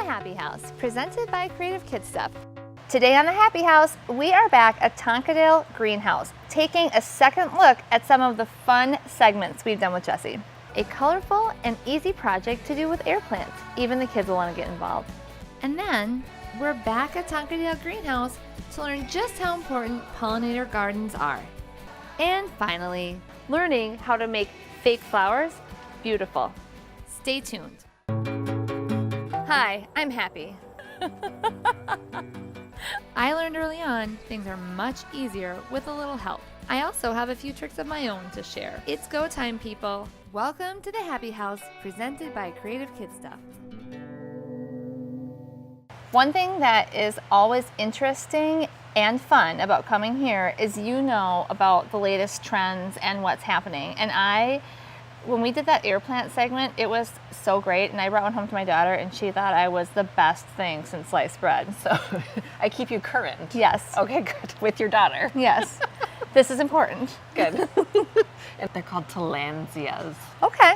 Happi House, presented by Creative Kid Stuff. Today on the Happi House, we are back at Tonkadale Greenhouse, taking a second look at some of the fun segments we've done with Jessie. A colorful and easy project to do with air plants. Even the kids will want to get involved. And then, we're back at Tonkadale Greenhouse to learn just how important pollinator gardens are. And finally, learning how to make fake flowers beautiful. Stay tuned. Hi, I'm Happi. I learned early on things are much easier with a little help. I also have a few tricks of my own to share. It's go time, people. Welcome to the Happi House, presented by Creative Kid Stuff. One thing that is always interesting and fun about coming here is you know about the latest trends and what's happening. And when we did that air plant segment, it was so great, and I brought one home to my daughter, and she thought I was the best thing since sliced bread. So I keep you current. Yes. Okay, good. With your daughter. Yes. This is important. Good. And they're called Tillandsias. Okay.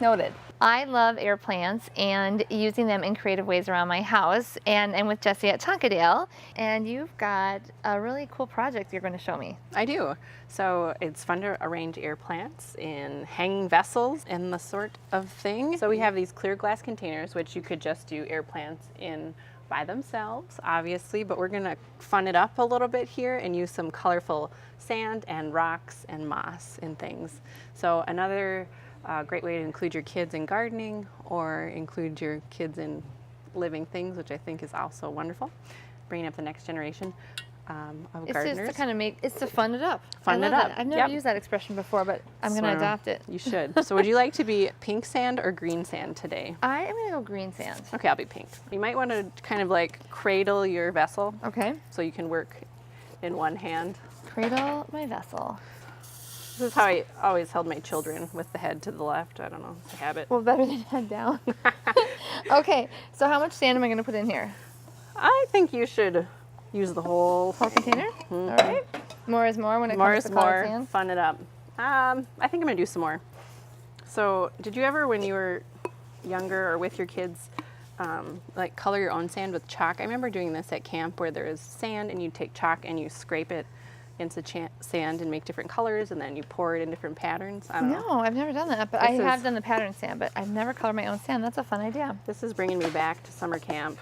Noted. I love air plants and using them in creative ways around my house, and with Jessie at Tonkadale. And you've got a really cool project you're going to show me. I do. So it's fun to arrange air plants in hanging vessels and the sort of thing. So we have these clear glass containers, which you could just do air plants in by themselves, obviously, but we're going to fun it up a little bit here and use some colorful sand and rocks and moss and things. So another great way to include your kids in gardening or include your kids in living things, which I think is also wonderful. Bringing up the next generation of gardeners. It's just to kind of it's to fun it up. Fun it up. I've never used that expression before, but I'm going to adopt it. You should. So would you like to be pink sand or green sand today? I am going to go green sand. Okay, I'll be pink. You might want to kind of like cradle your vessel. Okay. So you can work in one hand. Cradle my vessel. This is how I always held my children, with the head to the left. I don't know, it's a habit. Well, better than head down. Okay, so how much sand am I going to put in here? I think you should use the whole container. Mm-hmm. All right. More is more when it comes to colored sand. Fun it up. I think I'm going to do some more. So, did you ever, when you were younger or with your kids, like color your own sand with chalk? I remember doing this at camp where there is sand and you take chalk and you scrape it into sand and make different colors, and then you pour it in different patterns. I don't know. No, I've never done that, but I have done the pattern sand, but I've never colored my own sand. That's a fun idea. This is bringing me back to summer camp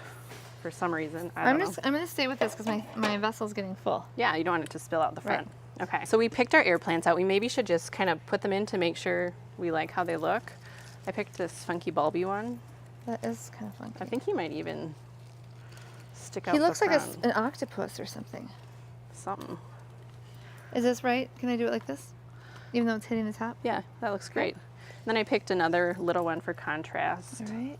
for some reason. I'm going to stay with this because my vessel's getting full. Yeah, you don't want it to spill out the front. Right. Okay, so we picked our air plants out. We maybe should just kind of put them in to make sure we like how they look. I picked this funky bulby one. That is kind of funky. I think he might even stick out. He looks like an octopus or something. Something. Is this right? Can I do it like this? Even though it's hitting the top? Yeah, that looks great. Then I picked another little one for contrast. All right.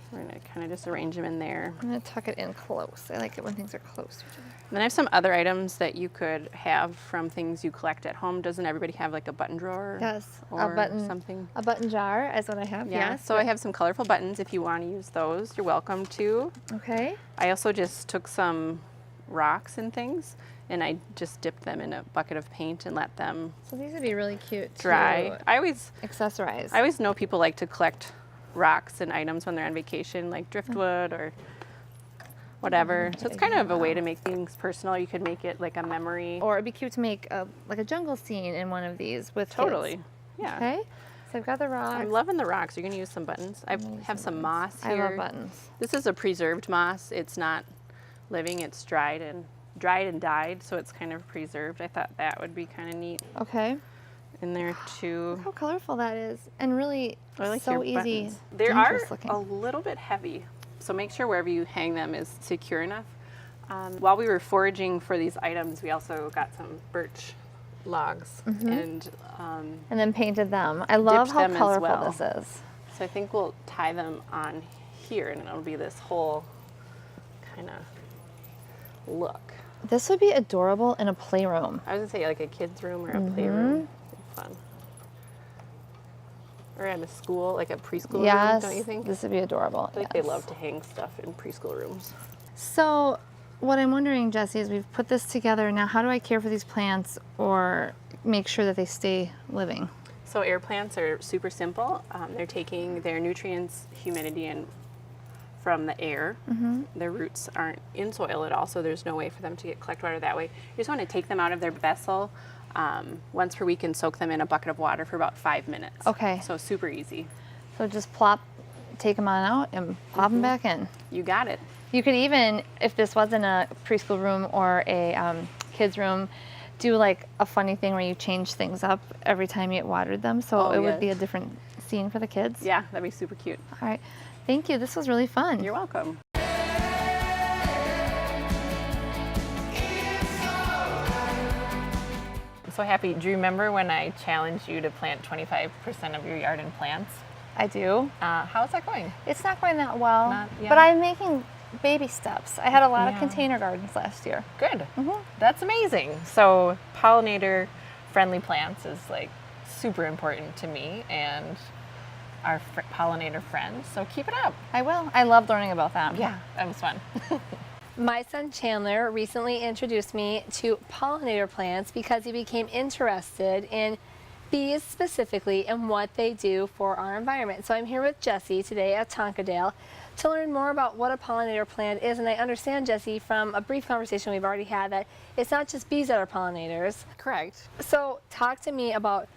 We're going to kind of just arrange them in there. I'm going to tuck it in close. I like it when things are close to each other. Then I have some other items that you could have from things you collect at home. Doesn't everybody have like a button drawer? Yes, or a button, something? A button jar is what I have, yeah. Yes. So I have some colorful buttons. If you want to use those, you're welcome to. Okay. I also just took some rocks and things, and I just dipped them in a bucket of paint and let them So these would be really cute dry. to I always know people like to collect rocks and items when they're on vacation, like driftwood or whatever. So it's kind of a way to make things personal. You could make it like a memory. Or it'd be cute to make like a jungle scene in one of these with Totally. kids. Yeah. Okay. So I've got the rocks. I'm loving the rocks. You're going to use some buttons. I have some moss here. I love buttons. This is a preserved moss. It's not living. It's dried and dyed, so it's kind of preserved. I thought that would be kind of neat. Okay. In there too. Look how colorful that is, and really so easy. Buttons. They are looking. a little bit heavy, so make sure wherever you hang them is secure enough. While we were foraging for these items, we also got some birch logs and then painted them. I love how colorful this is. So I think we'll tie them on here, and it'll be this whole kind of look. This would be adorable in a playroom. I was gonna say like a kid's room or a playroom. Fun. Or at a school, like a preschool room, don't you think? This would be adorable. I think they love to hang stuff in preschool rooms. So what I'm wondering, Jessie, is we've put this together. Now, how do I care for these plants or make sure that they stay living? So air plants are super simple. They're taking their nutrients, humidity, and from the air. Their roots aren't in soil at all, so there's no way for them to get collect water that way. You just want to take them out of their vessel once per week and soak them in a bucket of water for about 5 minutes. Okay. So super easy. So just plop, take them on out and plop them back in. You got it. You could even, if this wasn't a preschool room or a kids room, do like a funny thing where you change things up every time you watered them, so it would be a different scene for the kids. Yeah, that'd be super cute. All right. Thank you. This was really fun. You're welcome. So Happy, do you remember when I challenged you to plant 25% of your yard in plants? I do. How's that going? It's not going that well, Not yet? but I'm making baby steps. I had a lot of container gardens last year. Good. That's amazing. So pollinator friendly plants is like super important to me and our pollinator friends. So keep it up. I will. I love learning about them. Yeah, that was fun. My son Chandler recently introduced me to pollinator plants because he became interested in bees specifically and what they do for our environment. So I'm here with Jesse today at Tonkadale to learn more about what a pollinator plant is. And I understand, Jesse, from a brief conversation we've already had, that it's not just bees that are pollinators. Correct. So talk to me about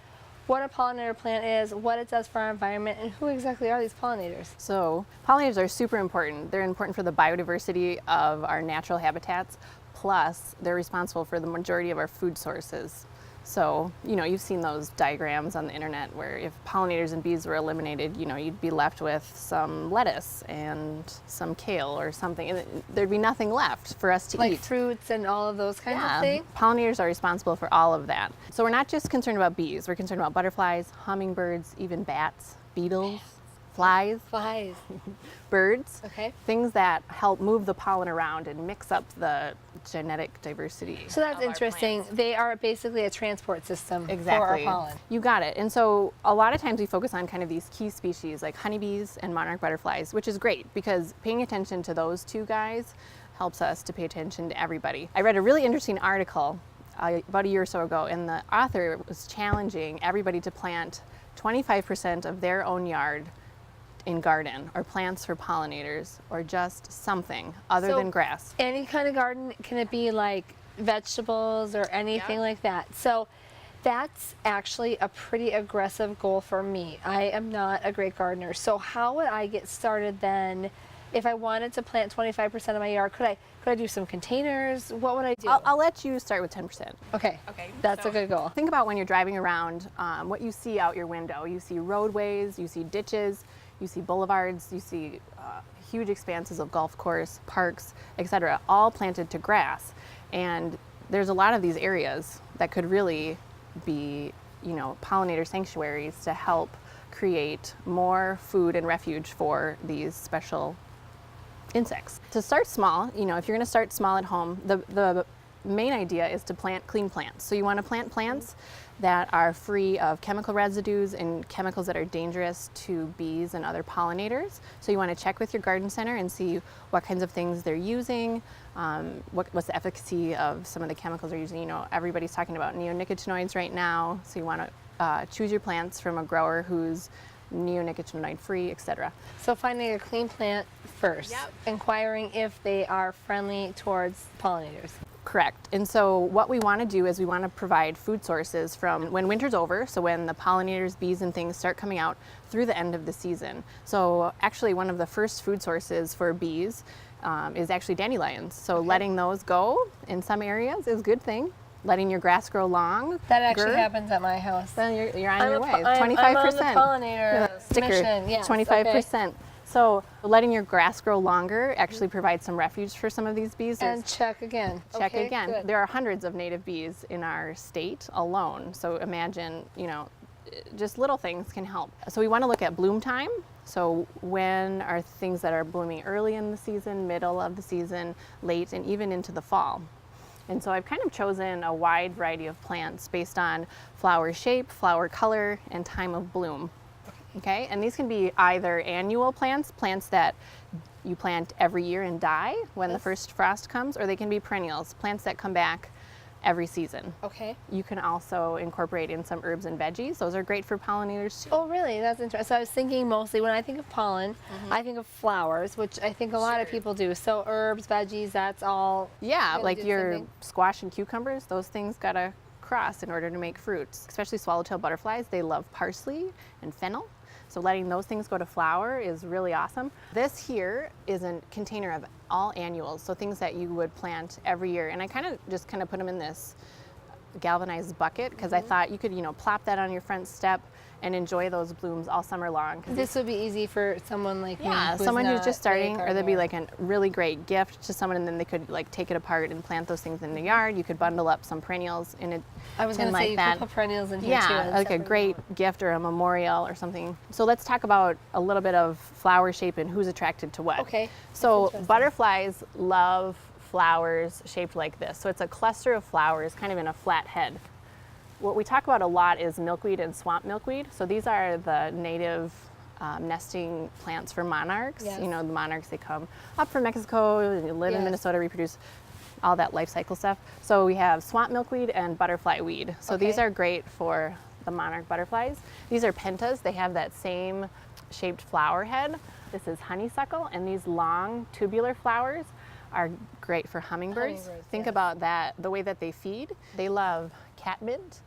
what a pollinator plant is, what it does for our environment, and who exactly are these pollinators? So pollinators are super important. They're important for the biodiversity of our natural habitats, plus they're responsible for the majority of our food sources. So, you know, you've seen those diagrams on the internet where if pollinators and bees were eliminated, you know, you'd be left with some lettuce and some kale or something, and there'd be nothing left for us to eat. Like fruits and all of those kinds of things? Pollinators are responsible for all of that. So we're not just concerned about bees, we're concerned about butterflies, hummingbirds, even bats, beetles, flies, birds, things that help move the pollen around and mix up the genetic diversity. So that's interesting. They are basically a transport system for our pollen. You got it. And so a lot of times we focus on kind of these key species like honeybees and monarch butterflies, which is great because paying attention to those two guys helps us to pay attention to everybody. I read a really interesting article about a year or so ago, and the author was challenging everybody to plant 25% of their own yard in garden or plants for pollinators or just something other than grass. Any kind of garden, can it be like vegetables or anything like that? So that's actually a pretty aggressive goal for me. I am not a great gardener. So how would I get started then if I wanted to plant 25% of my yard? Could I do some containers? What would I do? I'll let you start with 10%. Okay, that's a good goal. Think about when you're driving around, what you see out your window. You see roadways, you see ditches, you see boulevards, you see huge expanses of golf course, parks, etc., all planted to grass. And there's a lot of these areas that could really be, you know, pollinator sanctuaries to help create more food and refuge for these special insects. To start small, you know, if you're going to start small at home, the main idea is to plant clean plants. So you want to plant plants that are free of chemical residues and chemicals that are dangerous to bees and other pollinators. So you want to check with your garden center and see what kinds of things they're using, what's the efficacy of some of the chemicals they're using. You know, everybody's talking about neonicotinoids right now, so you want to choose your plants from a grower who's neonicotinoid free, etc. So finding a clean plant first, inquiring if they are friendly towards pollinators. Correct. And so what we want to do is we want to provide food sources from when winter's over, so when the pollinators, bees and things start coming out through the end of the season. So actually one of the first food sources for bees is actually dandelions. So letting those go in some areas is a good thing. Letting your grass grow long. That actually happens at my house. Then you're on your way. 25%. I'm on the pollinator sticker, mission. Yes, 25%. Okay. So letting your grass grow longer actually provides some refuge for some of these bees. And check again. Check okay, again. Good. There are hundreds of native bees in our state alone. So imagine, you know, just little things can help. So we want to look at bloom time. So when are things that are blooming early in the season, middle of the season, late, and even into the fall. And so I've kind of chosen a wide variety of plants based on flower shape, flower color, and time of bloom. Okay, and these can be either annual plants, plants that you plant every year and die when the first frost comes, or they can be perennials, plants that come back every season. Okay. You can also incorporate in some herbs and veggies. Those are great for pollinators too. Oh, really? That's interesting. So I was thinking mostly when I think of pollen, I think of flowers, which I think a lot of people do. So herbs, veggies, that's all. Yeah, gonna like do the same your thing? squash and cucumbers, those things gotta cross in order to make fruits. Especially swallowtail butterflies, they love parsley and fennel. So letting those things go to flower is really awesome. This here is a container of all annuals, so things that you would plant every year. And I just put them in this galvanized bucket because I thought you could, plop that on your front step and enjoy those blooms all summer long. This would be easy for someone like me. Someone who's not just starting, big or they'd be gardener. like a really great gift to someone, and then they could like take it apart and plant those things in the yard. You could bundle up some perennials in a I was tin going to like say you that. could put perennials in here too. Yeah, and like a separate great them. gift or a memorial or something. So let's talk about a little bit of flower shape and who's attracted to what. Okay, So that's interesting. butterflies love flowers shaped like this. So it's a cluster of flowers kind of in a flat head. What we talk about a lot is milkweed and swamp milkweed. So these are the native nesting plants for monarchs. Yes. The monarchs, they come up from Mexico, and live in Yes. Minnesota, reproduce, all that life cycle stuff. So we have swamp milkweed and butterfly weed. So these Okay. are great for the monarch butterflies. These are pentas. They have that same shaped flower head. This is honeysuckle, and these long tubular flowers are great for hummingbirds. Think yes. about that, the way that they feed. They love catmint.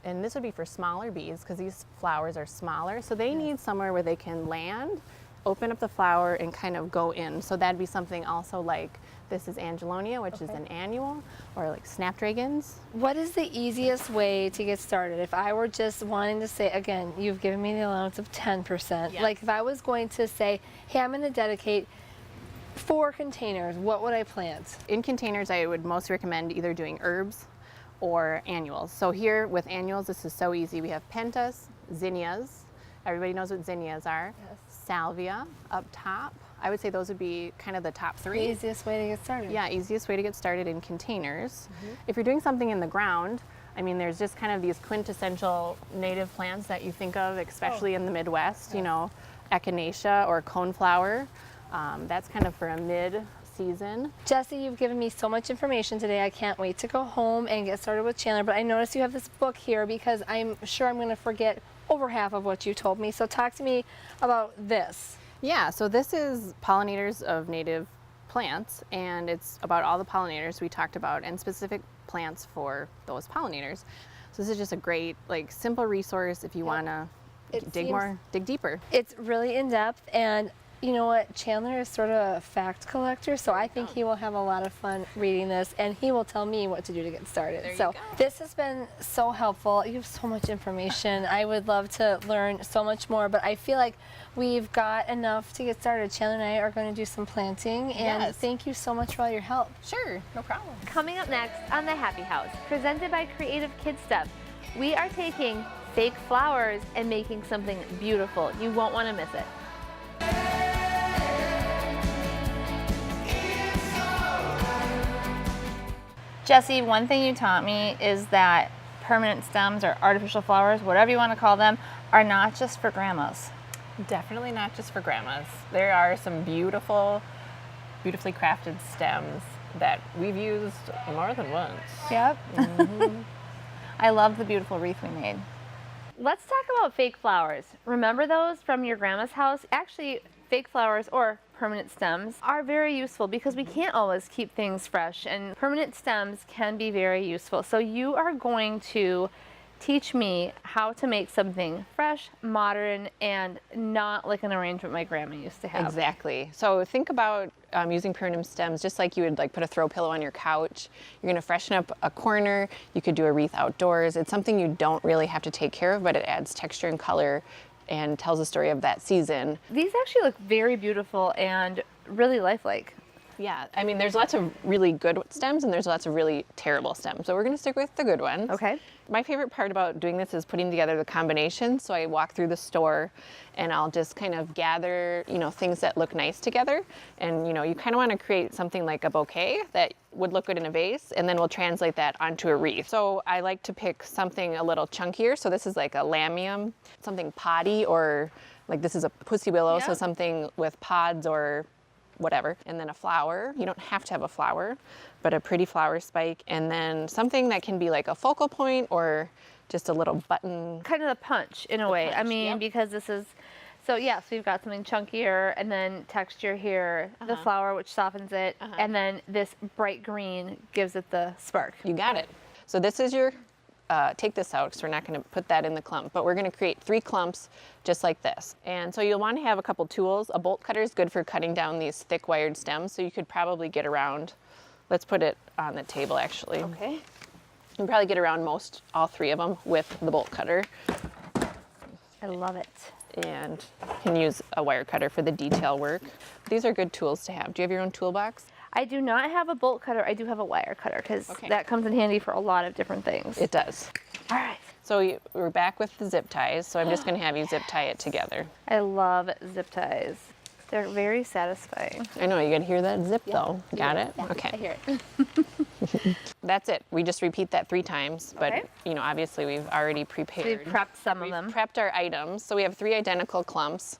And this would be for smaller bees because these flowers are smaller. So they need somewhere where they can land, open up the flower, and kind of go in. So that'd be something also like this is Angelonia, which is an annual, or like snapdragons. What is the easiest way to get started? If I were just wanting to say, again, you've given me the allowance of 10%. Yes. Like if I was going to say, hey, I'm going to dedicate 4 containers, what would I plant? In containers, I would most recommend either doing herbs or annuals. So here with annuals, this is so easy. We have pentas, zinnias. Everybody knows what zinnias are. Yes. Salvia up top. I would say those would be kind of the top 3. The easiest way to get started. Yeah, easiest way to get started in containers. If you're doing something in the ground, I mean, there's just kind of these quintessential native plants that you think of, especially in the Midwest, echinacea or coneflower. That's kind of for a mid-season. Jesse, you've given me so much information today. I can't wait to go home and get started with Chandler, but I noticed you have this book here because I'm sure I'm going to forget over half of what you told me. So talk to me about this. Yeah, so this is Pollinators of Native Plants, and it's about all the pollinators we talked about and specific plants for those pollinators. So this is just a great, like, simple resource if you want to dig deeper. It's really in depth, and you know what? Chandler is sort of a fact collector, so I think he will have a lot of fun reading this, and he will tell me what to do to get started. There you So go. this has been so helpful. You have so much information. I would love to learn so much more, but I feel like we've got enough to get started. Chandler and I are going to do some planting, and Yes. thank you so much for all your help. Sure, no problem. Coming up next on the Happi House, presented by Creative Kid Stuff, we are taking fake flowers and making something beautiful. You won't want to miss it. Jesse, one thing you taught me is that permanent stems or artificial flowers, whatever you want to call them, are not just for grandmas. Definitely not just for grandmas. There are some beautifully crafted stems that we've used more than once. Yep. I love the beautiful wreath we made. Let's talk about fake flowers. Remember those from your grandma's house? Actually, fake flowers or permanent stems are very useful because we can't always keep things fresh, and permanent stems can be very useful. So you are going to teach me how to make something fresh, modern, and not like an arrangement my grandma used to have. Exactly. So think about using permanent stems just like you would like put a throw pillow on your couch. You're going to freshen up a corner. You could do a wreath outdoors. It's something you don't really have to take care of, but it adds texture and color and tells the story of that season. These actually look very beautiful and really lifelike. Yeah, I mean, there's lots of really good stems and there's lots of really terrible stems. So we're going to stick with the good ones. Okay. My favorite part about doing this is putting together the combination. So I walk through the store and I'll just kind of gather, things that look nice together. And, you kind of want to create something like a bouquet that would look good in a vase, and then we'll translate that onto a wreath. So I like to pick something a little chunkier. So this is like a lamium, something potty, or like this is a pussy willow. Yeah. So something with pods or whatever. And then a flower. You don't have to have a flower, but a pretty flower spike. And then something that can be like a focal point or just a little button. Kind of the punch in a way. I punch, mean, yep. because this is, so yes, we've got something chunkier and then texture here, the flower which softens it, and then this bright green gives it the spark. You got it. So this is your, take this out because we're not going to put that in the clump, but we're going to create 3 clumps just like this. And so you'll want to have a couple tools. A bolt cutter is good for cutting down these thick wired stems, so you could probably get around, let's put it on the table actually. Okay. You can probably get around all 3 of them with the bolt cutter. I love it. And you can use a wire cutter for the detail work. These are good tools to have. Do you have your own toolbox? I do not have a bolt cutter. I do have a wire cutter because that comes in handy for a lot of different things. It does. All right. So we're back with the zip ties. So I'm just going to have you zip tie it together. I love zip ties. They're very satisfying. I know, you got to hear that zip though. Got it? Yeah, okay. I hear it. That's it. We just repeat that 3 times, but Okay. you know, obviously we've already prepared. We've prepped some of them. Prepped our items. So we have 3 identical clumps,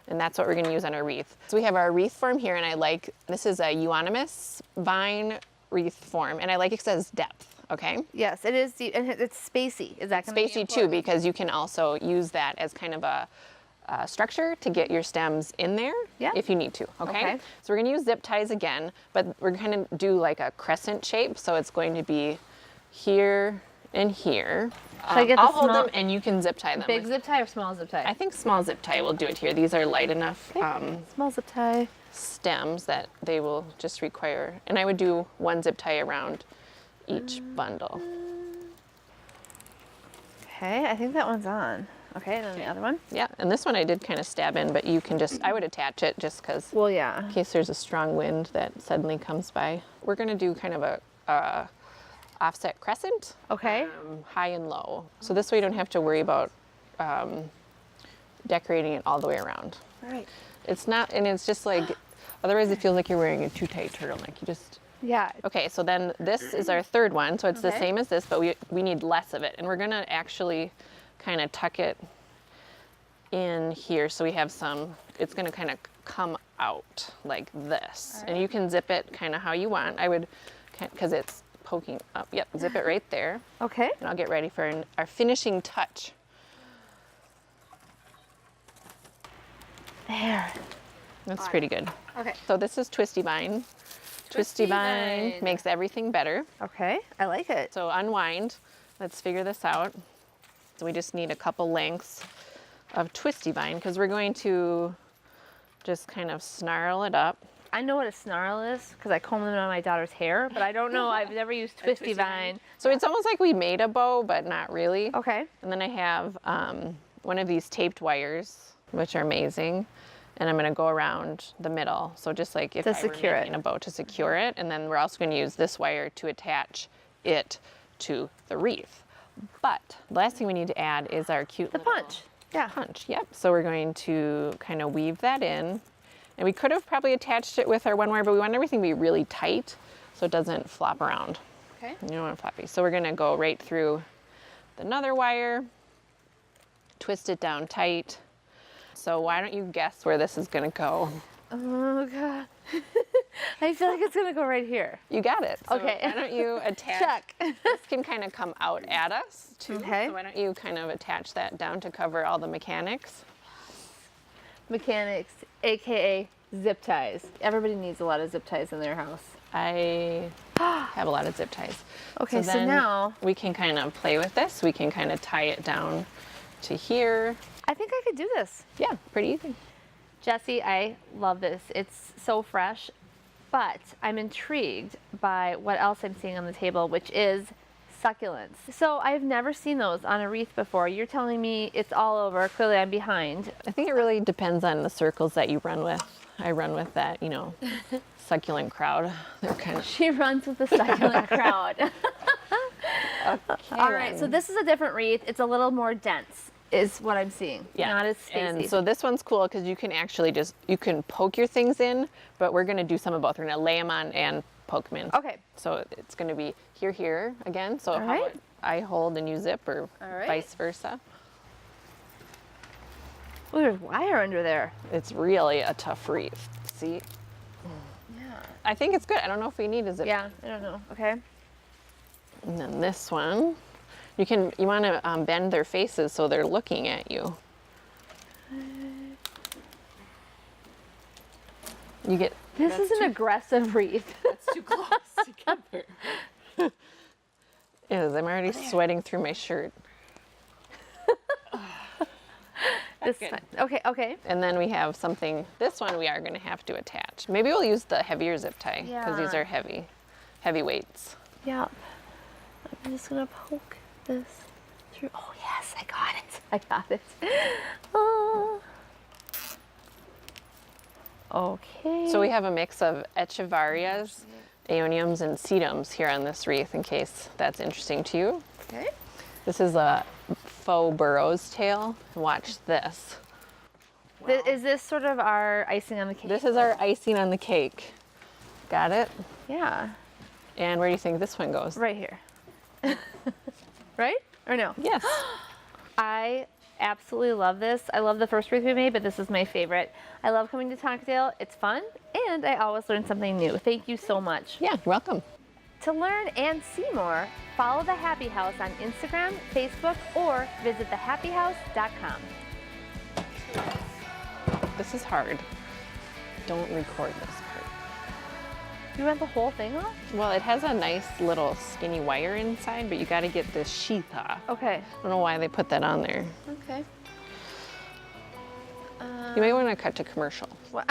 and that's what we're going to use on our wreath. So we have our wreath form here, and I like, this is a euonymus vine wreath form, and I like it says depth, okay? Yes, it is deep, and it's spacey. Is that going to be Spacey too, important? because you can also use that as kind of a structure to get your stems in there if you need to, okay? So we're going to use zip ties again, but we're going to do like a crescent shape, so it's going to be here and here. I get the I'll hold small- them and you can zip tie them. Big zip tie or small zip tie? I think small zip tie will do it here. These are light enough Small zip tie. stems that they will just require, and I would do 1 zip tie around each bundle. Okay, I think that one's on. Okay, and then the other one? Yeah, and this one I did kind of stab in, but you can just, I would attach it just because Well, yeah. in case there's a strong wind that suddenly comes by. We're going to do kind of a offset crescent, Okay. high and low. So this way you don't have to worry about decorating it all the way around. All right. It's not, and it's just like, otherwise it feels like you're wearing a too tight turtleneck. You just, Yeah. okay, so then this is our 3rd one, so it's the Okay. same as this, but we need less of it. And we're going to actually kind of tuck it in here so we have some, it's going to kind of come out like this. And you can zip it kind of how you want. I would, because it's poking up. Yep, zip it right there. Okay. And I'll get ready for our finishing touch. There. That's pretty good. Okay. So this is Twisty Vine. Twisty Vine Vine. makes everything better. Okay, I like it. So unwind. Let's figure this out. So we just need a couple lengths of Twisty Vine because we're going to just kind of snarl it up. I know what a snarl is because I comb them on my daughter's hair, but I don't know. I've never used Twisty Vine. So it's almost like we made a bow, but not really. Okay. And then I have one of these taped wires, which are amazing. And I'm going to go around the middle. So just like if To I secure were it. making a bow to secure it. And then we're also going to use this wire to attach it to the wreath. But the last thing we need to add is our cute little Punch. Yeah. punch. Yep. So we're going to kind of weave that in. And we could have probably attached it with our 1 wire, but we want everything to be really tight so it doesn't flop around. Okay. You don't want it floppy. So we're going to go right through another wire, twist it down tight. So why don't you guess where this is going to go? Oh, God. I feel like it's going to go right here. You got it. So Okay. why don't you attach? Check. This can kind of come out at us too. Okay. So why don't you kind of attach that down to cover all the mechanics? Mechanics, AKA zip ties. Everybody needs a lot of zip ties in their house. I have a lot of zip ties. Okay, so then now we can kind of play with this. We can kind of tie it down to here. I think I could do this. Yeah, pretty easy. Jesse, I love this. It's so fresh, but I'm intrigued by what else I'm seeing on the table, which is succulents. So I've never seen those on a wreath before. You're telling me it's all over. Clearly I'm behind. I think it really depends on the circles that you run with. I run with that, succulent crowd. They're kind of. She runs with the succulent crowd. Okay, All right, so this is a different wreath. It's a little more dense, is what I'm seeing. Yeah. Not as spacey. And so this one's cool because you can actually you can poke your things in, but we're going to do some of both. We're going to lay them on and poke them in. Okay. So it's going to be here again. So how right. about I hold and you zip, or right. vice versa. Oh, there's wire under there. It's really a tough wreath. See? I think it's good. I don't know if we need a zip. Yeah, I don't know. Okay. And then this one, you want to bend their faces so they're looking at you. You get. This is an aggressive wreath. That's too close together. Is I'm already sweating through my shirt. This is fine. Okay, okay. And then we have something. This one we are going to have to attach. Maybe we'll use the heavier zip tie because these are heavy weights. Yep. I'm just gonna poke this through. Oh yes, I got it. I got it. Oh. Okay. So we have a mix of echeverias, aeoniums, and sedums here on this wreath in case that's interesting to you. Okay. This is a faux burro's tail. Watch this. Is this sort of our icing on the cake? This is our icing on the cake. Got it? Yeah. And where do you think this one goes? Right here. Right? Or no? Yes. I absolutely love this. I love the first wreath we made, but this is my favorite. I love coming to Tonkadale. It's fun, and I always learn something new. Thank you so much. Yeah, you're welcome. To learn and see more, follow the Happi House on Instagram, Facebook, or visit thehappyhouse.com. This is hard. Don't record this part. You want the whole thing off? Well, it has a nice little skinny wire inside, but you got to get this sheath off. Okay. I don't know why they put that on there. Okay. You may want to cut to commercial. Well,